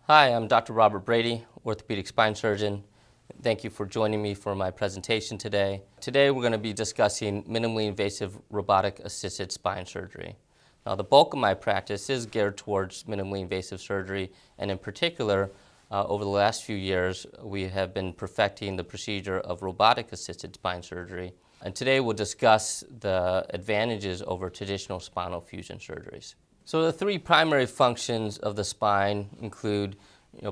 Hi, I'm Dr. Robert Brady, orthopedic spine surgeon. Thank you for joining me for my presentation today. Today we're going to be discussing minimally invasive robotic-assisted spine surgery. Now, the bulk of my practice is geared towards minimally invasive surgery, and in particular, over the last few years, we have been perfecting the procedure of robotic-assisted spine surgery. And today we'll discuss the advantages over traditional spinal fusion surgeries. So the three primary functions of the spine include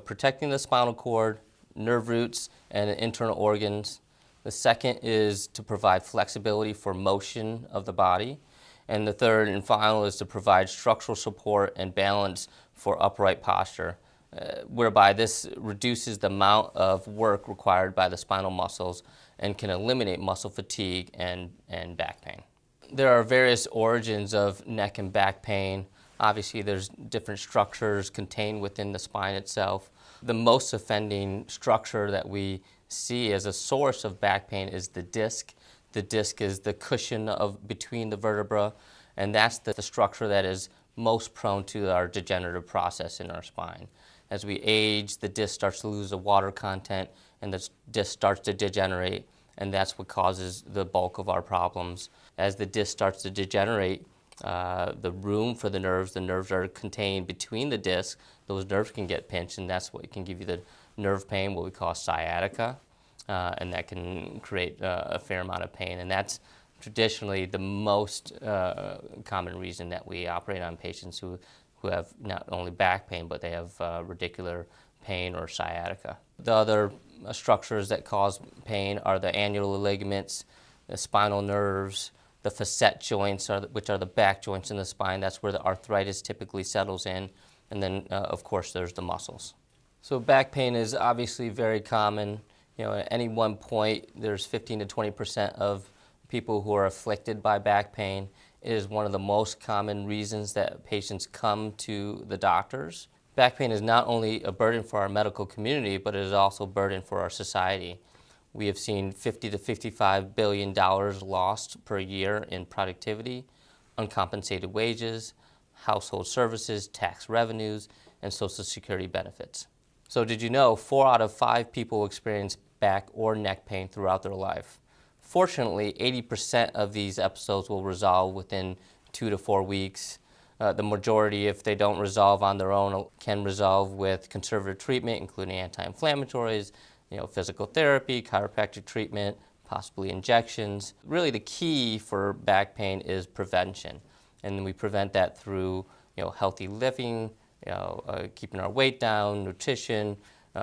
protecting the spinal cord, nerve roots, and internal organs. The second is to provide flexibility for motion of the body. And the third and final is to provide structural support and balance for upright posture, whereby this reduces the amount of work required by the spinal muscles and can eliminate muscle fatigue and back pain. There are various origins of neck and back pain. Obviously, there's different structures contained within the spine itself. The most offending structure that we see as a source of back pain is the disc. The disc is the cushion between the vertebra, and that's the structure that is most prone to our degenerative process in our spine. As we age, the disc starts to lose the water content, and the disc starts to degenerate, and that's what causes the bulk of our problems. As the disc starts to degenerate, the room for the nerves are contained between the discs. Those nerves can get pinched, and that's what can give you the nerve pain, what we call sciatica, and that can create a fair amount of pain. And that's traditionally the most common reason that we operate on patients who have not only back pain, but they have radicular pain or sciatica. The other structures that cause pain are the annular ligaments, the spinal nerves, the facet joints, which are the back joints in the spine. That's where the arthritis typically settles in. And then, of course, there's the muscles. So back pain is obviously very common. At any one point, there's 15 to 20% of people who are afflicted by back pain. It is one of the most common reasons that patients come to the doctors. Back pain is not only a burden for our medical community, but it is also a burden for our society. We have seen $50 to $55 billion lost per year in productivity, uncompensated wages, household services, tax revenues, and Social Security benefits. So did you know 4 out of 5 people experience back or neck pain throughout their life? Fortunately, 80% of these episodes will resolve within 2 to 4 weeks. The majority, if they don't resolve on their own, can resolve with conservative treatment, including anti-inflammatories, physical therapy, chiropractic treatment, possibly injections. Really the key for back pain is prevention. And we prevent that through healthy living, keeping our weight down, nutrition,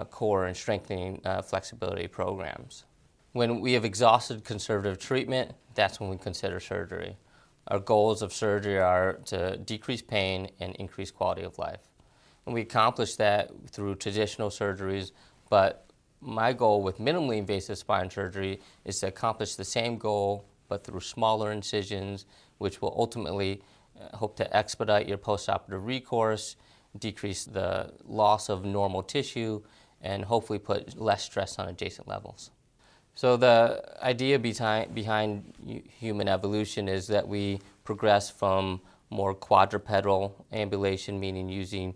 core and strengthening flexibility programs. When we have exhausted conservative treatment, that's when we consider surgery. Our goals of surgery are to decrease pain and increase quality of life. And we accomplish that through traditional surgeries, but my goal with minimally invasive spine surgery is to accomplish the same goal, but through smaller incisions, which will ultimately hope to expedite your postoperative recourse, decrease the loss of normal tissue, and hopefully put less stress on adjacent levels. So the idea behind human evolution is that we progress from more quadrupedal ambulation, meaning using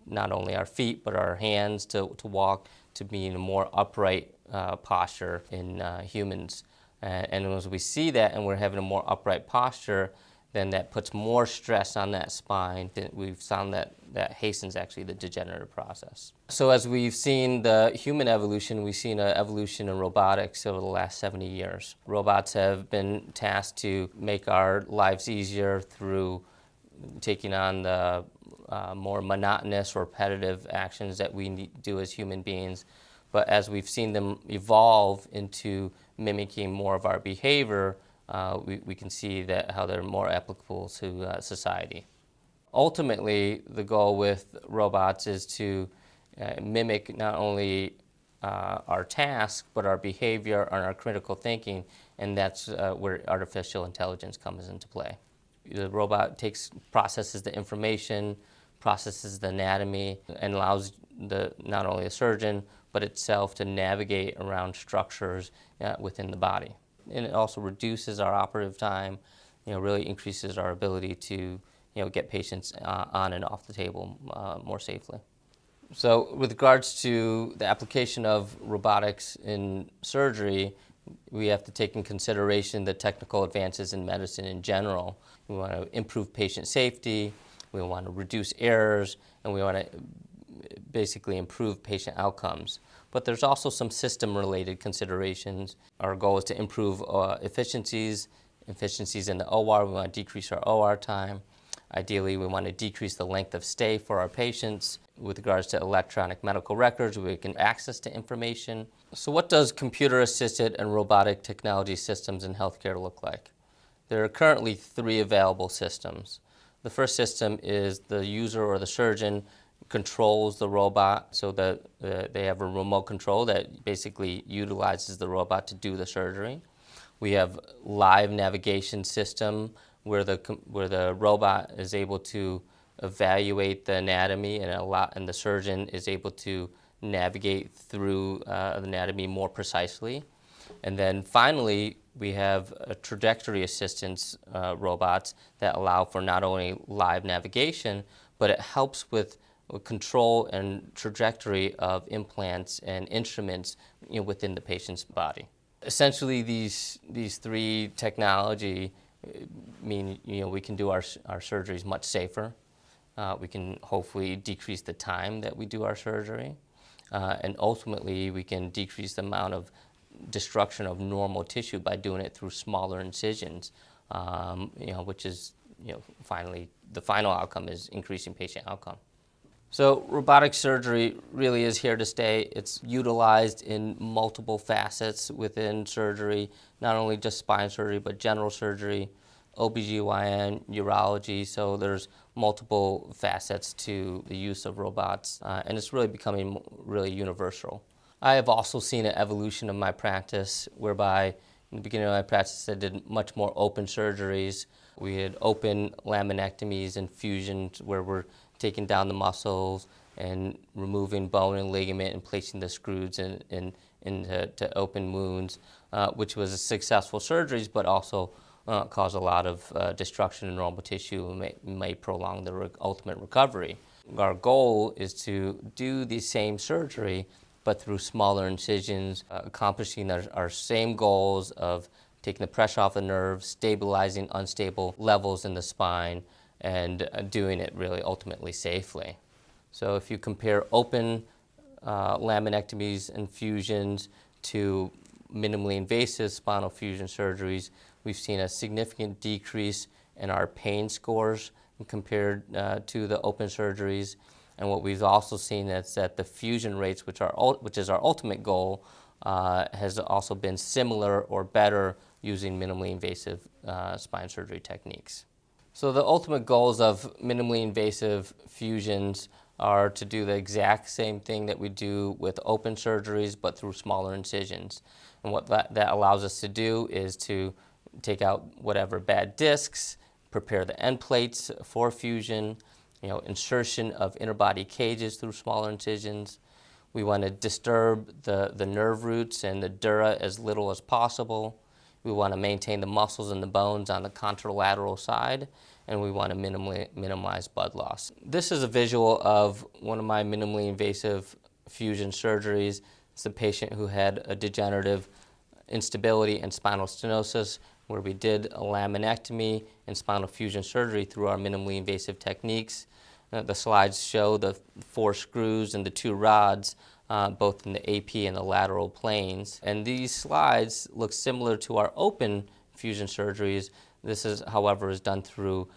not only our feet but our hands to walk, to being a more upright posture in humans. And as we see that and we're having a more upright posture, then that puts more stress on that spine. We've found that hastens actually the degenerative process. So as we've seen the human evolution, we've seen an evolution in robotics over the last 70 years. Robots have been tasked to make our lives easier through taking on the more monotonous or repetitive actions that we do as human beings. But as we've seen them evolve into mimicking more of our behavior, we can see how they're more applicable to society. Ultimately, the goal with robots is to mimic not only our task, but our behavior and our critical thinking, and that's where artificial intelligence comes into play. The robot processes the information, processes the anatomy, and allows not only the surgeon, but itself to navigate around structures within the body. And it also reduces our operative time, really increases our ability to get patients on and off the table more safely. So with regards to the application of robotics in surgery, we have to take in consideration the technical advances in medicine in general. We want to improve patient safety, we want to reduce errors, and we want to basically improve patient outcomes. But there's also some system-related considerations. Our goal is to improve efficiencies in the OR. We want to decrease our OR time. Ideally, we want to decrease the length of stay for our patients. With regards to electronic medical records, we can access to information. So what does computer-assisted and robotic technology systems in healthcare look like? There are currently 3 available systems. The first system is the user or the surgeon controls the robot so that they have a remote control that basically utilizes the robot to do the surgery. We have live navigation system where the robot is able to evaluate the anatomy and the surgeon is able to navigate through the anatomy more precisely. And then finally, we have trajectory assistance robots that allow for not only live navigation, but it helps with control and trajectory of implants and instruments within the patient's body. Essentially, these 3 technology mean we can do our surgeries much safer. We can hopefully decrease the time that we do our surgery, and ultimately we can decrease the amount of destruction of normal tissue by doing it through smaller incisions, which is finally the final outcome is increasing patient outcome. So robotic surgery really is here to stay. It's utilized in multiple facets within surgery, not only just spine surgery, but general surgery, OBGYN, urology. So there's multiple facets to the use of robots, and it's really becoming really universal. I have also seen an evolution of my practice whereby in the beginning of my practice I did much more open surgeries. We had open laminectomies and fusions where we're taking down the muscles and removing bone and ligament and placing the screws into open wounds, which was a successful surgeries, but also caused a lot of destruction in normal tissue and may prolong the ultimate recovery. Our goal is to do the same surgery, but through smaller incisions, accomplishing our same goals of taking the pressure off the nerves, stabilizing unstable levels in the spine, and doing it really ultimately safely. So if you compare open laminectomies and fusions to minimally invasive spinal fusion surgeries, we've seen a significant decrease in our pain scores compared to the open surgeries. And what we've also seen is that the fusion rates, which is our ultimate goal, has also been similar or better using minimally invasive spine surgery techniques. So the ultimate goals of minimally invasive fusions are to do the exact same thing that we do with open surgeries, but through smaller incisions. And what that allows us to do is to take out whatever bad discs, prepare the end plates for fusion, insertion of interbody cages through smaller incisions. We want to disturb the nerve roots and the dura as little as possible. We want to maintain the muscles and the bones on the contralateral side, and we want to minimize blood loss. This is a visual of one of my minimally invasive fusion surgeries. It's a patient who had a degenerative instability and spinal stenosis, where we did a laminectomy and spinal fusion surgery through our minimally invasive techniques. The slides show the 4 screws and the 2 rods, both in the AP and the lateral planes. And these slides look similar to our open fusion surgeries. This is, however, is done through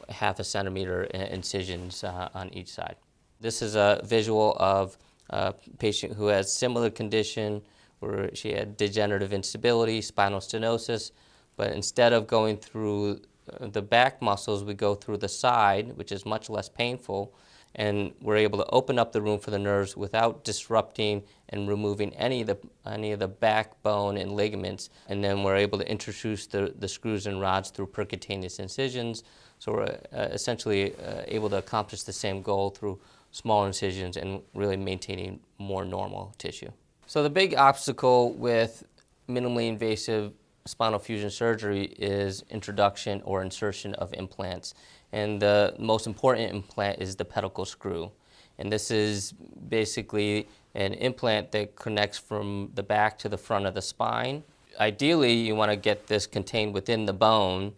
half a centimeter incisions on each side. This is a visual of a patient who has similar condition where she had degenerative instability, spinal stenosis, but instead of going through the back muscles, we go through the side, which is much less painful, and we're able to open up the room for the nerves without disrupting and removing any of the backbone and ligaments. And then we're able to introduce the screws and rods through percutaneous incisions. So we're essentially able to accomplish the same goal through smaller incisions and really maintaining more normal tissue. So the big obstacle with minimally invasive spinal fusion surgery is introduction or insertion of implants. And the most important implant is the pedicle screw. And this is basically an implant that connects from the back to the front of the spine. Ideally, you want to get this contained within the bone.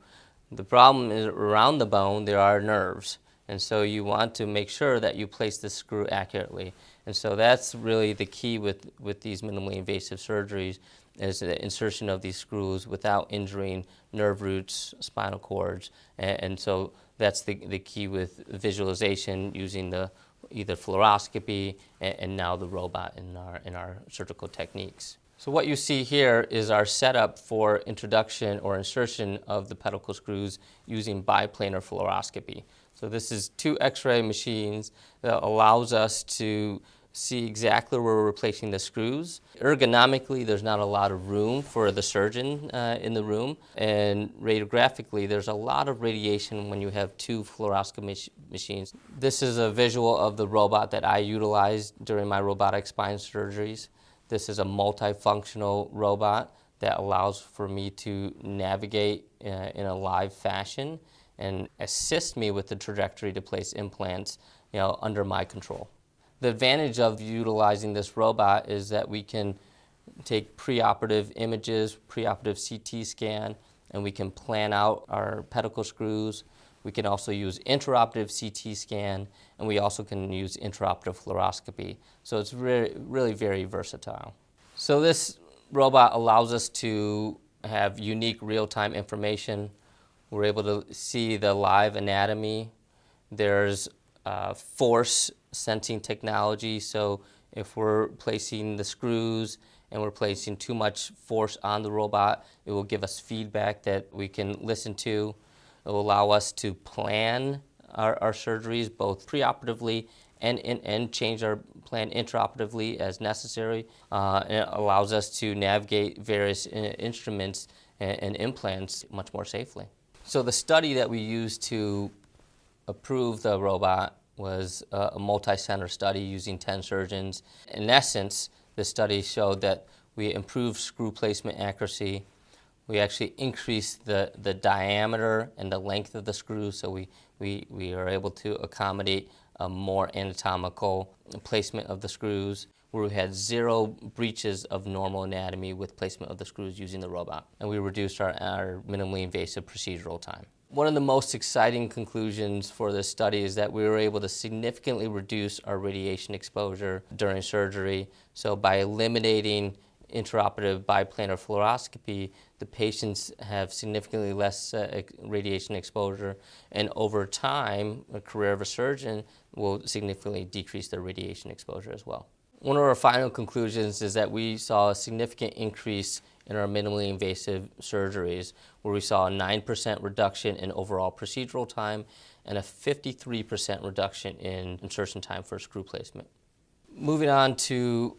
The problem is around the bone, there are nerves. And so you want to make sure that you place the screw accurately. And so that's really the key with these minimally invasive surgeries, is the insertion of these screws without injuring nerve roots, spinal cords. And so that's the key with visualization using the either fluoroscopy and now the robot in our surgical techniques. So what you see here is our setup for introduction or insertion of the pedicle screws using biplanar fluoroscopy. So this is 2 X-ray machines that allows us to see exactly where we're placing the screws. Ergonomically, there's not a lot of room for the surgeon in the room, and radiographically, there's a lot of radiation when you have 2 fluoroscopy machines. This is a visual of the robot that I utilized during my robotic spine surgeries. This is a multifunctional robot that allows for me to navigate in a live fashion and assist me with the trajectory to place implants, under my control. The advantage of utilizing this robot is that we can take preoperative images, preoperative CT scan, and we can plan out our pedicle screws. We can also use intraoperative CT scan, and we also can use intraoperative fluoroscopy. So it's really very versatile. So this robot allows us to have unique real-time information. We're able to see the live anatomy. There's force sensing technology, so if we're placing the screws and we're placing too much force on the robot, it will give us feedback that we can listen to. It will allow us to plan our surgeries both preoperatively and change our plan intraoperatively as necessary. And it allows us to navigate various instruments and implants much more safely. So the study that we used to approve the robot was a multi-center study using 10 surgeons. In essence, the study showed that we improved screw placement accuracy. We actually increased the diameter and the length of the screw, so we are able to accommodate a more anatomical placement of the screws, where we had 0 breaches of normal anatomy with placement of the screws using the robot. And we reduced our minimally invasive procedural time. One of the most exciting conclusions for this study is that we were able to significantly reduce our radiation exposure during surgery. So by eliminating intraoperative biplanar fluoroscopy, the patients have significantly less radiation exposure, and over time, a career of a surgeon will significantly decrease their radiation exposure as well. One of our final conclusions is that we saw a significant increase in our minimally invasive surgeries, where we saw a 9% reduction in overall procedural time and a 53% reduction in insertion time for screw placement. Moving on to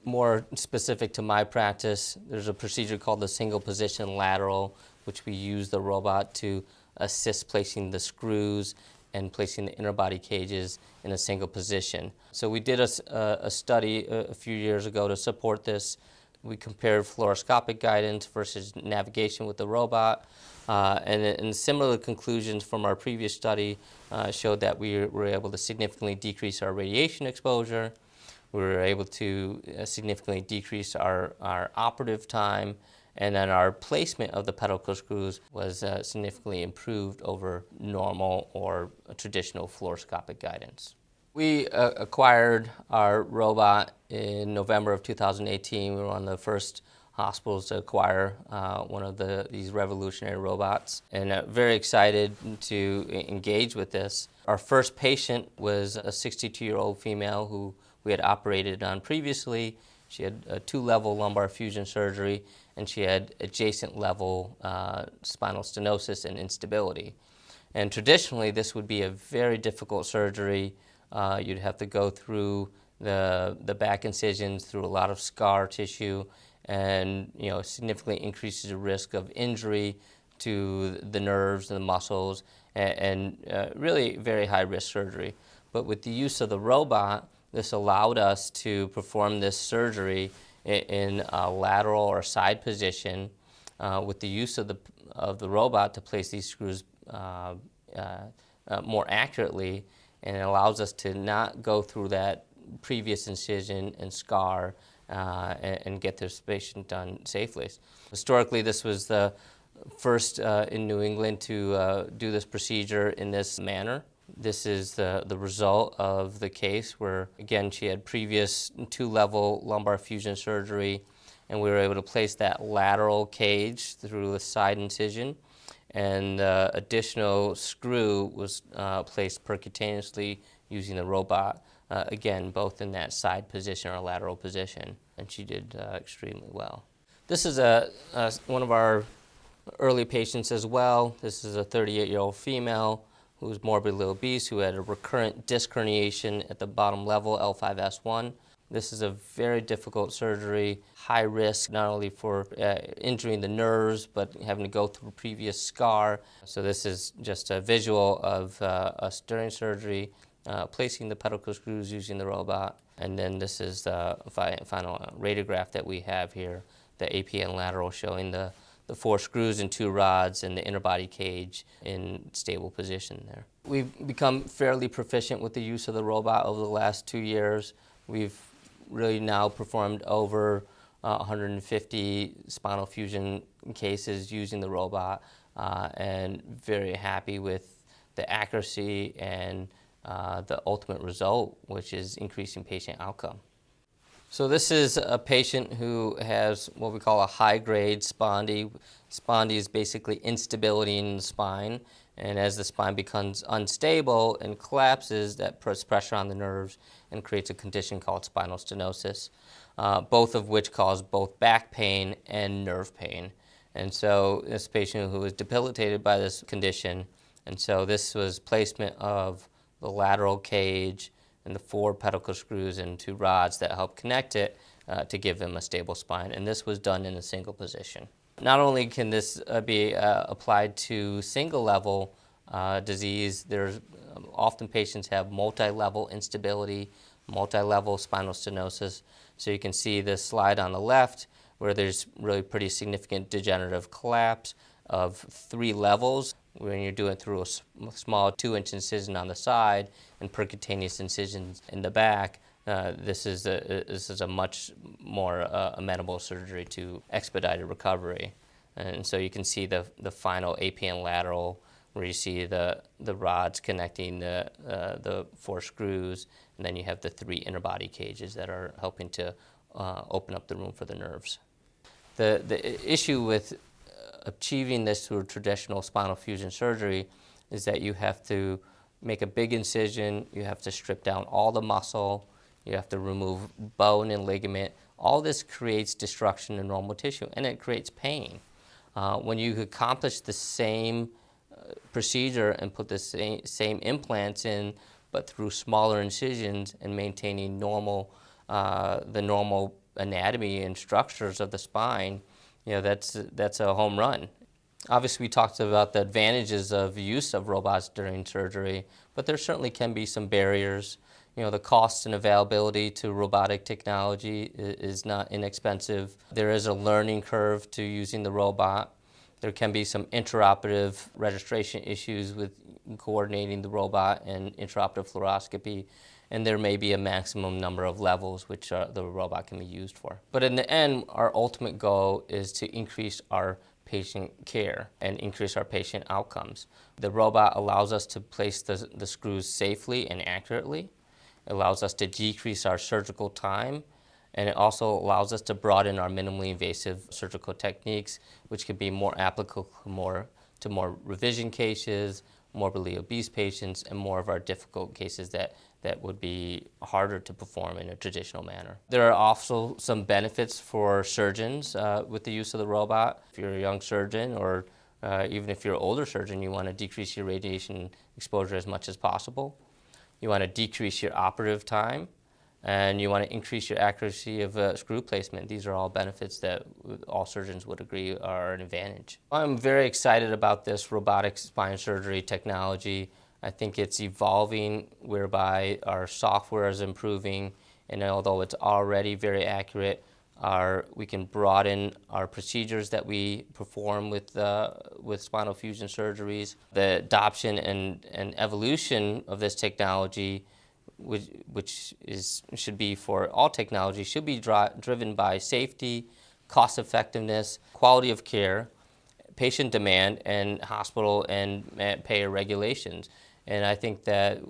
more specific to my practice, there's a procedure called the single position lateral, which we use the robot to assist placing the screws and placing the inner body cages in a single position. So we did a study a few years ago to support this. We compared fluoroscopic guidance versus navigation with the robot, and similar conclusions from our previous study showed that we were able to significantly decrease our radiation exposure. We were able to significantly decrease our operative time, and then our placement of the pedicle screws was significantly improved over normal or traditional fluoroscopic guidance. We acquired our robot in November of 2018. We were one of the first hospitals to acquire one of these revolutionary robots, and very excited to engage with this. Our first patient was a 62-year-old female who we had operated on previously. She had a 2-level lumbar fusion surgery, and she had adjacent level spinal stenosis and instability. And traditionally, this would be a very difficult surgery. You'd have to go through the back incisions, through a lot of scar tissue, and significantly increases the risk of injury to the nerves and the muscles, and really very high risk surgery. But with the use of the robot, this allowed us to perform this surgery in a lateral or side position with the use of the robot to place these screws more accurately. and it allows us to not go through that previous incision and scar and get this patient done safely. Historically, this was the first in New England to do this procedure in this manner. This is the result of the case where, again, she had previous 2-level lumbar fusion surgery, and we were able to place that lateral cage through a side incision, and additional screw was placed percutaneously using the robot, again, both in that side position or lateral position, and she did extremely well. This is one of our early patients as well. This is a 38-year-old female who was morbidly obese, who had a recurrent disc herniation at the bottom level, L5S1. This is a very difficult surgery, high risk not only for injuring the nerves, but having to go through a previous scar. So this is just a visual of us during surgery, placing the pedicle screws using the robot. And then this is the final radiograph that we have here, the APN lateral showing the 4 screws and 2 rods and the interbody cage in stable position there. We've become fairly proficient with the use of the robot over the last 2 years. We've really now performed over 150 spinal fusion cases using the robot, and very happy with the accuracy and the ultimate result, which is increasing patient outcome. So this is a patient who has what we call a high-grade spondy. Spondy is basically instability in the spine, and as the spine becomes unstable and collapses, that puts pressure on the nerves and creates a condition called spinal stenosis, both of which cause both back pain and nerve pain. And so this patient who was debilitated by this condition, and so this was placement of the lateral cage and the 4 pedicle screws and 2 rods that help connect it to give them a stable spine. And this was done in a single position. Not only can this be applied to single-level disease, there's often patients have multi-level instability, multi-level spinal stenosis. So you can see this slide on the left where there's really pretty significant degenerative collapse of 3 levels. When you're doing it through a small 2-inch incision on the side and percutaneous incisions in the back, this is a much more amenable surgery to expedited recovery. And so you can see the final APN lateral where you see the rods connecting the 4 screws, and then you have the 3 interbody cages that are helping to open up the room for the nerves. The issue with achieving this through traditional spinal fusion surgery is that you have to make a big incision, you have to strip down all the muscle, you have to remove bone and ligament. All this creates destruction in normal tissue, and it creates pain. When you accomplish the same procedure and put the same implants in, but through smaller incisions and maintaining the normal anatomy and structures of the spine, that's a home run. Obviously, we talked about the advantages of use of robots during surgery, but there certainly can be some barriers. The cost and availability to robotic technology is not inexpensive. There is a learning curve to using the robot. There can be some intraoperative registration issues with coordinating the robot and intraoperative fluoroscopy, and there may be a maximum number of levels which the robot can be used for. But in the end, our ultimate goal is to increase our patient care and increase our patient outcomes. The robot allows us to place the screws safely and accurately. It allows us to decrease our surgical time, and it also allows us to broaden our minimally invasive surgical techniques, which can be more applicable to more revision cases, morbidly obese patients, and more of our difficult cases that would be harder to perform in a traditional manner. There are also some benefits for surgeons with the use of the robot. If you're a young surgeon, or even if you're an older surgeon, you want to decrease your radiation exposure as much as possible. You want to decrease your operative time, and you want to increase your accuracy of screw placement. These are all benefits that all surgeons would agree are an advantage. I'm very excited about this robotic spine surgery technology. I think it's evolving, whereby our software is improving, and although it's already very accurate, We can broaden our procedures that we perform with spinal fusion surgeries. The adoption and evolution of this technology, which should be for all technology, should be driven by safety, cost effectiveness, quality of care, patient demand, and hospital and payer regulations. And I think that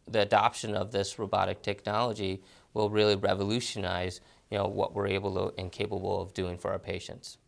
the adoption of this robotic technology will really revolutionize what we're able to and capable of doing for our patients.